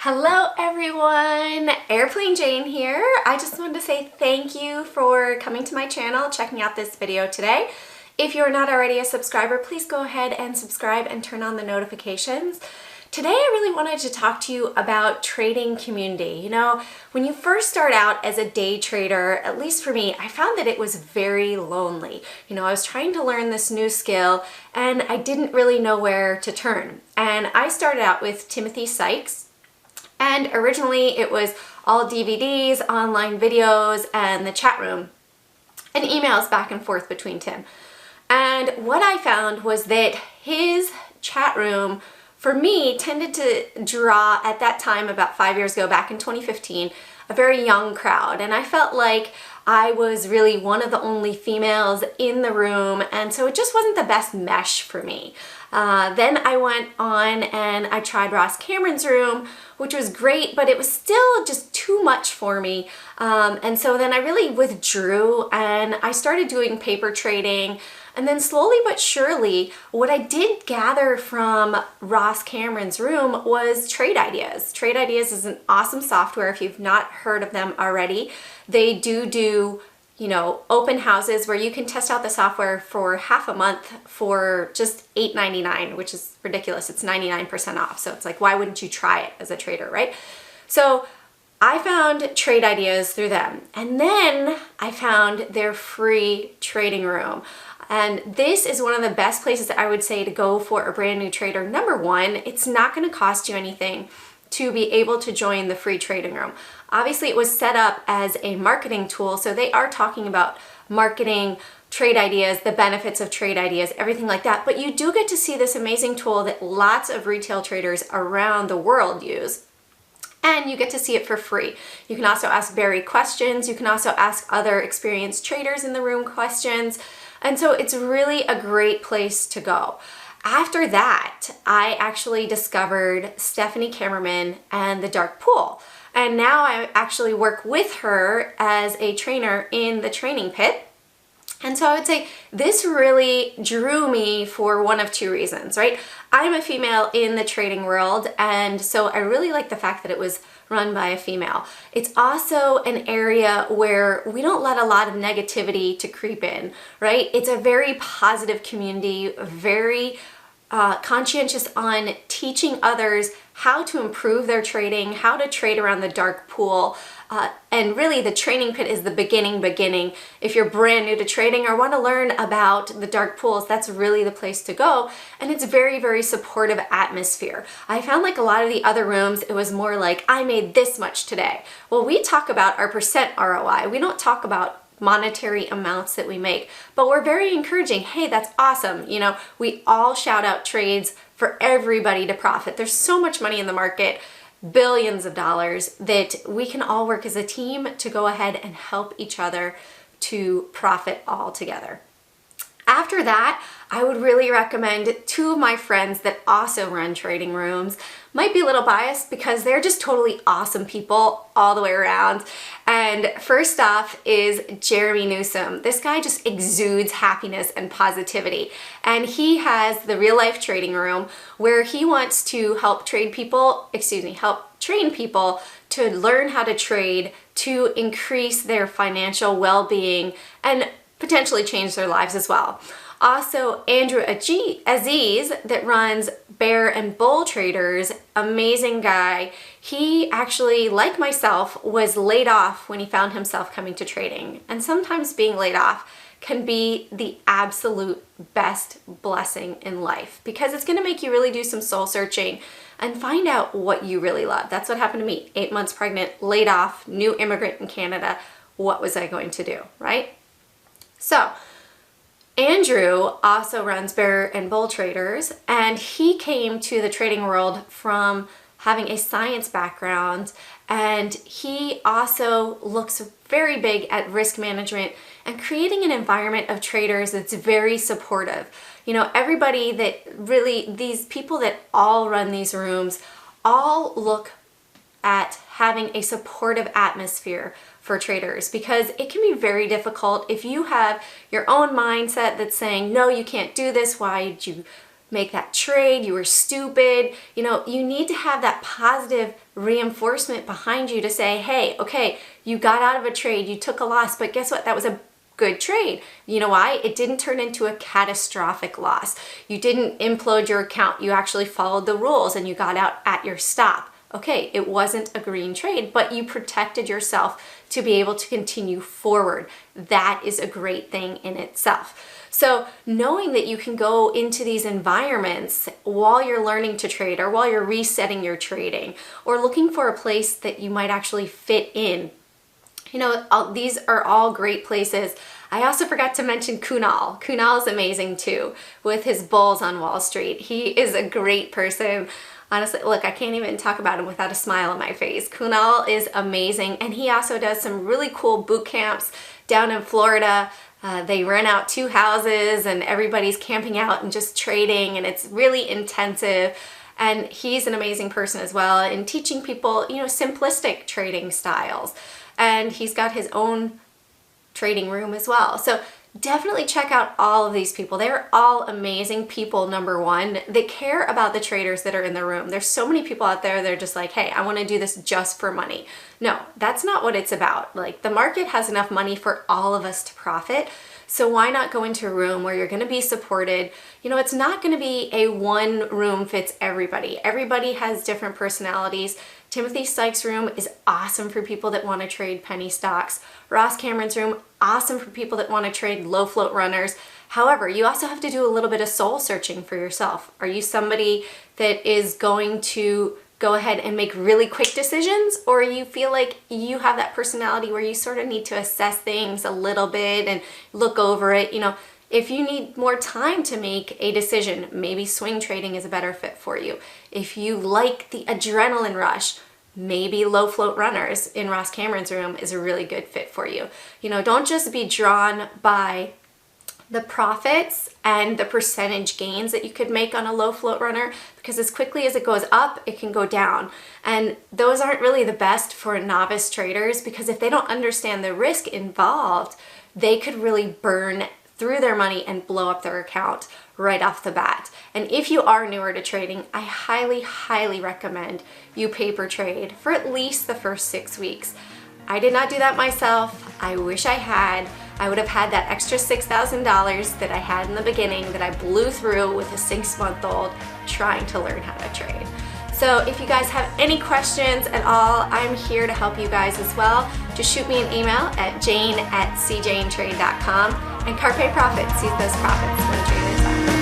Hello everyone, Airplane Jane here. I just wanted to say thank you for coming to my channel, checking out this video today. If you're not already a subscriber, please go ahead and subscribe and turn on the notifications. Today I really wanted to talk to you about trading community. You know, when you first start out as a day trader, at least for me, I found that it was very lonely. You know, I was trying to learn this new skill and I didn't really know where to turn. And I started out with Timothy Sykes. And originally it was all DVDs, online videos, and the chat room, and emails back and forth between Tim. And what I found was that his chat room, for me, tended to draw, at that time, about 5 years ago, back in 2015, a very young crowd. And I felt like I was really one of the only females in the room, and so it just wasn't the best mesh for me. Then I went on and I tried Ross Cameron's room, which was great, but it was still just too much for me. And so then I really withdrew and I started doing paper trading. And then slowly but surely, what I did gather from Ross Cameron's room was Trade Ideas. Trade Ideas is an awesome software if you've not heard of them already. They do, you know, open houses where you can test out the software for half a month for just $8.99, which is ridiculous. It's 99% off. So it's like, why wouldn't you try it as a trader, right? So I found Trade Ideas through them. And then I found their free trading room. And this is one of the best places that I would say to go for a brand new trader. Number one, it's not going to cost you anything to be able to join the free trading room. Obviously, it was set up as a marketing tool, so they are talking about marketing, trade ideas, the benefits of trade ideas, everything like that. But you do get to see this amazing tool that lots of retail traders around the world use. And you get to see it for free. You can also ask Barry questions. You can also ask other experienced traders in the room questions. And so it's really a great place to go. After that, I actually discovered Stephanie Kammerman and the Dark Pool. And now I actually work with her as a trainer in the training pit. And so I would say this really drew me for one of two reasons, right? I'm a female in the trading world, and so I really like the fact that it was run by a female. It's also an area where we don't let a lot of negativity to creep in, right? It's a very positive community, very conscientious on teaching others how to improve their trading, how to trade around the dark pool. And really the training pit is the beginning. If you're brand new to trading or want to learn about the dark pools, that's really the place to go. And it's very, very supportive atmosphere. I found like a lot of the other rooms, it was more like, I made this much today. Well, we talk about our percent ROI. We don't talk about monetary amounts that we make, but we're very encouraging. Hey, that's awesome. You know, we all shout out trades for everybody to profit. There's so much money in the market, billions of dollars, that we can all work as a team to go ahead and help each other to profit all together. After that, I would really recommend two of my friends that also run trading rooms. Might be a little biased because they're just totally awesome people all the way around. And first off is Jeremy Newsom. This guy just exudes happiness and positivity. And he has the Real Life Trading Room where he wants to help train people to learn how to trade, to increase their financial well-being and potentially change their lives as well. Also, Andrew Aziz that runs Bear and Bull Traders, amazing guy. He actually, like myself, was laid off when he found himself coming to trading. And sometimes being laid off can be the absolute best blessing in life because it's going to make you really do some soul searching and find out what you really love. That's what happened to me. 8 months pregnant, laid off, new immigrant in Canada. What was I going to do, right? So Andrew also runs Bear and Bull Traders, and he came to the trading world from having a science background, and he also looks very big at risk management and creating an environment of traders that's very supportive. You know, everybody that really, these people that all run these rooms all look at having a supportive atmosphere for traders because it can be very difficult if you have your own mindset that's saying, no, you can't do this. Why did you make that trade? You were stupid. You know, you need to have that positive reinforcement behind you to say, hey, okay, you got out of a trade, you took a loss, but guess what? That was a good trade. You know why? It didn't turn into a catastrophic loss. You didn't implode your account. You actually followed the rules and you got out at your stop. Okay, it wasn't a green trade, but you protected yourself to be able to continue forward. That is a great thing in itself. So knowing that you can go into these environments while you're learning to trade or while you're resetting your trading or looking for a place that you might actually fit in, you know, these are all great places. I also forgot to mention Kunal. Kunal is amazing too, with his bulls on Wall Street. He is a great person. Honestly, look, I can't even talk about him without a smile on my face. Kunal is amazing, and he also does some really cool boot camps down in Florida. They rent out 2 houses and everybody's camping out and just trading, and it's really intensive. And he's an amazing person as well in teaching people, you know, simplistic trading styles. And he's got his own trading room as well. So definitely check out all of these people. They're all amazing people, number one. They care about the traders that are in the room. There's so many people out there that are just like, hey, I want to do this just for money. No, that's not what it's about. Like, the market has enough money for all of us to profit. So why not go into a room where you're going to be supported? You know, it's not going to be a one room fits everybody. Everybody has different personalities. Timothy Sykes' room is awesome for people that want to trade penny stocks. Ross Cameron's room, awesome for people that want to trade low float runners. However, you also have to do a little bit of soul searching for yourself. Are you somebody that is going to go ahead and make really quick decisions, or you feel like you have that personality where you sort of need to assess things a little bit and look over it? You know, if you need more time to make a decision, maybe swing trading is a better fit for you. If you like the adrenaline rush, maybe low float runners in Ross Cameron's room is a really good fit for you. You know, don't just be drawn by the profits and the percentage gains that you could make on a low float runner, because as quickly as it goes up, it can go down. And those aren't really the best for novice traders, because if they don't understand the risk involved, they could really burn through their money and blow up their account right off the bat. And if you are newer to trading, I highly, highly recommend you paper trade for at least the first 6 weeks. I did not do that myself. I wish I had. I would have had that extra $6,000 that I had in the beginning that I blew through with a 6-month-old trying to learn how to trade. So if you guys have any questions at all, I'm here to help you guys as well. Just shoot me an email at jane@cjanetrade.com, and carpe profit, seize those profits when traders are.